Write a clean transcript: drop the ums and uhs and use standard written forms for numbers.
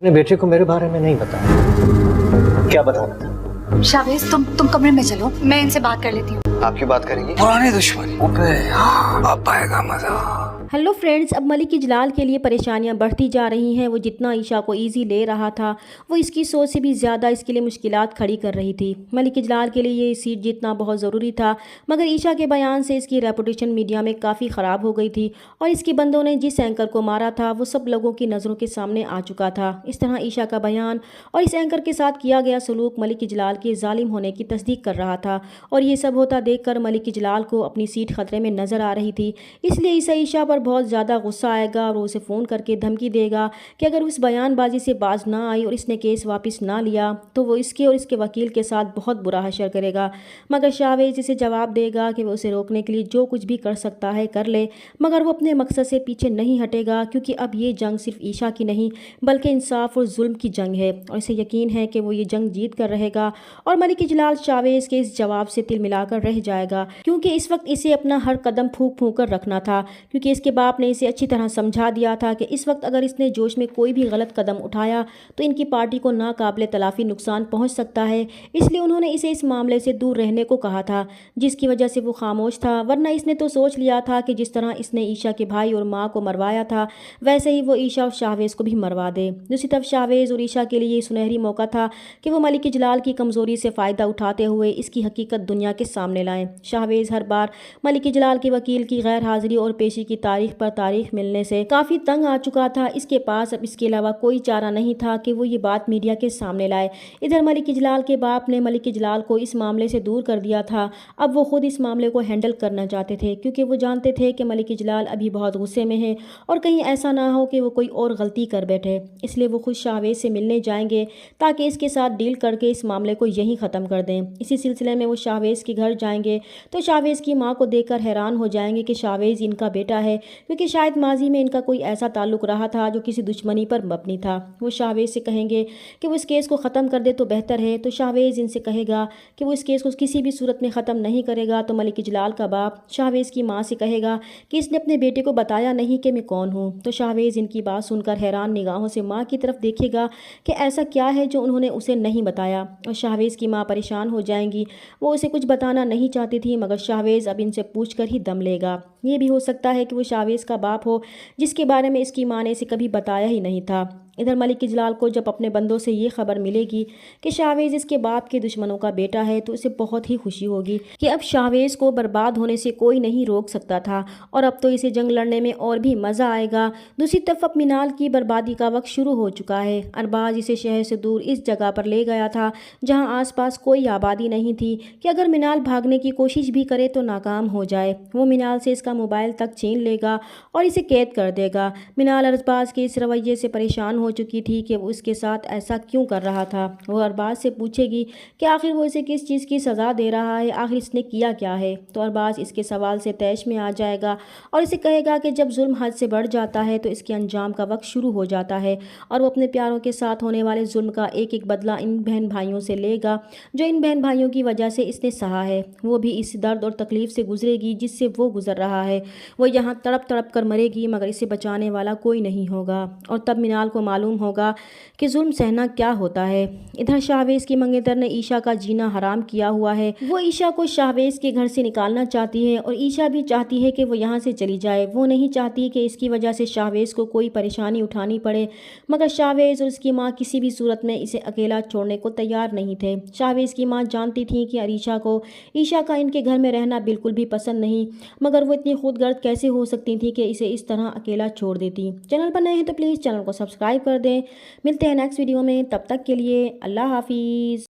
अपने बेटे को मेरे बारे में नहीं बताया। क्या बताना था? शावेज तुम कमरे में चलो, मैं इनसे बात कर लेती हूँ। आप क्यों बात करेंगी? पुरानी दुश्मनी अब आएगा मजा। हेलो फ्रेंड्स, अब मलिक इजलाल के लिए परेशानियां बढ़ती जा रही हैं। वो जितना ईशा को इजी ले रहा था, वो इसकी सोच से भी ज़्यादा इसके लिए मुश्किलात खड़ी कर रही थी। मलिक इजलाल के लिए ये सीट जीतना बहुत ज़रूरी था, मगर ईशा के बयान से इसकी रेपुटेशन मीडिया में काफ़ी ख़राब हो गई थी और इसके बंदों ने जिस एंकर को मारा था वो सब लोगों की नज़रों के सामने आ चुका था। इस तरह ईशा का बयान और इस एंकर के साथ किया गया सलूक मलिक इजलाल के जालिम होने की तस्दीक कर रहा था और ये सब होता देखकर मलिक इजलाल को अपनी सीट ख़तरे में नज़र आ रही थी। इसलिए इसे ईशा पर बहुत ज़्यादा गुस्सा आएगा और उसे फ़ोन करके धमकी देगा कि अगर उस बयानबाजी से बाज ना आई और इसने केस वापस ना लिया तो वो इसके और इसके वकील के साथ बहुत बुरा हशर करेगा। मगर शावेज इसे जवाब देगा कि वो उसे रोकने के लिए जो कुछ भी कर सकता है कर ले, मगर वो अपने मकसद से पीछे नहीं हटेगा, क्योंकि अब ये जंग सिर्फ ईशा की नहीं बल्कि इंसाफ और जुल्म की जंग है और इसे यकीन है कि वो ये जंग जीत कर रहेगा। और मलिक इजलाल शावेज के इस जवाब से तिल मिलाकर रह जाएगा, क्योंकि इस वक्त इसे अपना हर कदम फूंक फूंक कर रखना था, क्योंकि इसके बाप ने इसे अच्छी तरह समझा दिया था कि इस वक्त अगर इसने जोश में कोई भी गलत कदम उठाया तो इनकी पार्टी को नाकाबिले तलाफी नुकसान पहुंच सकता है। इसलिए उन्होंने इसे इस मामले से दूर रहने को कहा था, जिसकी वजह से वो खामोश था। वरना इसने तो सोच लिया था कि जिस तरह इसने ईशा के भाई और माँ को मरवाया था वैसे ही वो ईशा और शाहवेज को भी मरवा दे। दूसरी तरफ शाहवेज और ईशा के लिए सुनहरी मौका था कि वो मलिक इजलाल की कमज़ोरी से फ़ायदा उठाते हुए इसकी हकीकत दुनिया के सामने लाएं। शाहवेज हर बार मलिक इजलाल के वकील की गैर हाजिरी और पेशी की तारीख पर तारीख मिलने से काफ़ी तंग आ चुका था। इसके पास अब इसके अलावा कोई चारा नहीं था कि वो ये बात मीडिया के सामने लाए। इधर मलिक इजलाल के बाप ने मलिक इजलाल को इस मामले से दूर कर दिया था। अब वो खुद इस मामले को हैंडल करना चाहते थे, क्योंकि वो जानते थे कि मलिक इजलाल अभी बहुत गुस्से में है और कहीं ऐसा ना हो कि वो कोई और गलती कर बैठे। इसलिए वो खुद शाहवेज से मिलने जाएंगे ताकि इसके साथ डील करके इस मामले को यहीं ख़त्म कर दें। इसी सिलसिले में वो शाहवेज के घर जाएंगे तो शाहवेज की माँ को देखकर हैरान हो जाएंगे कि शाहवेज इनका बेटा है, क्योंकि शायद माजी में इनका कोई ऐसा ताल्लुक़ रहा था जो किसी दुश्मनी पर मबनी था। वो शाहवेज से कहेंगे कि वो इस केस को ख़त्म कर दे तो बेहतर है, तो शाहवेज इनसे कहेगा कि वो इस केस को किसी भी सूरत में ख़त्म नहीं करेगा। तो मलिक इजलाल का बाप शाहवेज की माँ से कहेगा कि इसने अपने बेटे को बताया नहीं कि मैं कौन हूँ। तो शाहवेज इनकी बात सुनकर हैरान निगाहों से माँ की तरफ देखेगा कि ऐसा क्या है जो उन्होंने उसे नहीं बताया। और शाहवेज की माँ परेशान हो जाएंगी। वो उसे कुछ बताना नहीं चाहती थी, मगर शाहवेज अब इनसे पूछ कर ही दम लेगा। ये भी हो सकता है कि वो शाहवेज का बाप हो जिसके बारे में इसकी माँ ने इसे कभी बताया ही नहीं था। इधर मलिक इजलाल को जब अपने बंदों से ये खबर मिलेगी कि शाहवेज इसके बाप के दुश्मनों का बेटा है तो इसे बहुत ही खुशी होगी कि अब शाहवेज को बर्बाद होने से कोई नहीं रोक सकता था और अब तो इसे जंग लड़ने में और भी मज़ा आएगा। दूसरी तरफ अब मिनाल की बर्बादी का वक्त शुरू हो चुका है। अरबाज इसे शहर से दूर इस जगह पर ले गया था जहाँ आसपास कोई आबादी नहीं थी कि अगर मिनाल भागने की कोशिश भी करे तो नाकाम हो जाए। वो मिनाल से इसका मोबाइल तक छीन लेगा और इसे कैद कर देगा। मिनाल अरबाज के इस रवैये से परेशान हो चुकी थी कि वो उसके साथ ऐसा क्यों कर रहा था। वो अरबाज से पूछेगी कि आखिर वो इसे किस चीज़ की सज़ा दे रहा है, आखिर इसने किया क्या है। तो अरबाज इसके सवाल से तैश में आ जाएगा और इसे कहेगा कि जब जुल्म हद से बढ़ जाता है तो इसके अंजाम का वक्त शुरू हो जाता है और वो अपने प्यारों के साथ होने वाले जुल्म का एक एक बदला इन बहन भाइयों से लेगा जो इन बहन भाइयों की वजह से इसने सहा है। वो भी इस दर्द और तकलीफ़ से गुजरेगी जिससे वो गुजर रहा है। वो यहाँ तड़प तड़प कर मरेगी, मगर इसे बचाने वाला कोई नहीं होगा और तब मिनाल को मालूम होगा कि जुल्म सहना क्या होता है। इधर शाहवेज की मंगेतर ने ईशा का जीना हराम किया हुआ है। वो ईशा को शाहवेज के घर से निकालना चाहती है और ईशा भी चाहती है कि वो यहाँ से चली जाए। वो नहीं चाहती कि इसकी वजह से शाहवेज को कोई परेशानी उठानी पड़े, मगर शाहवेज और उसकी माँ किसी भी सूरत में इसे अकेला छोड़ने को तैयार नहीं थे। शाहवेज की माँ जानती थी कि अरीशा को ईशा का इनके घर में रहना बिल्कुल भी पसंद नहीं, मगर वो इतनी खुदगर्द कैसे हो सकती थी कि इसे इस तरह अकेला छोड़ देती। चैनल पर नए हैं तो प्लीज़ चैनल को सब्सक्राइब कर दें। मिलते हैं नेक्स्ट वीडियो में, तब तक के लिए अल्लाह हाफिज़।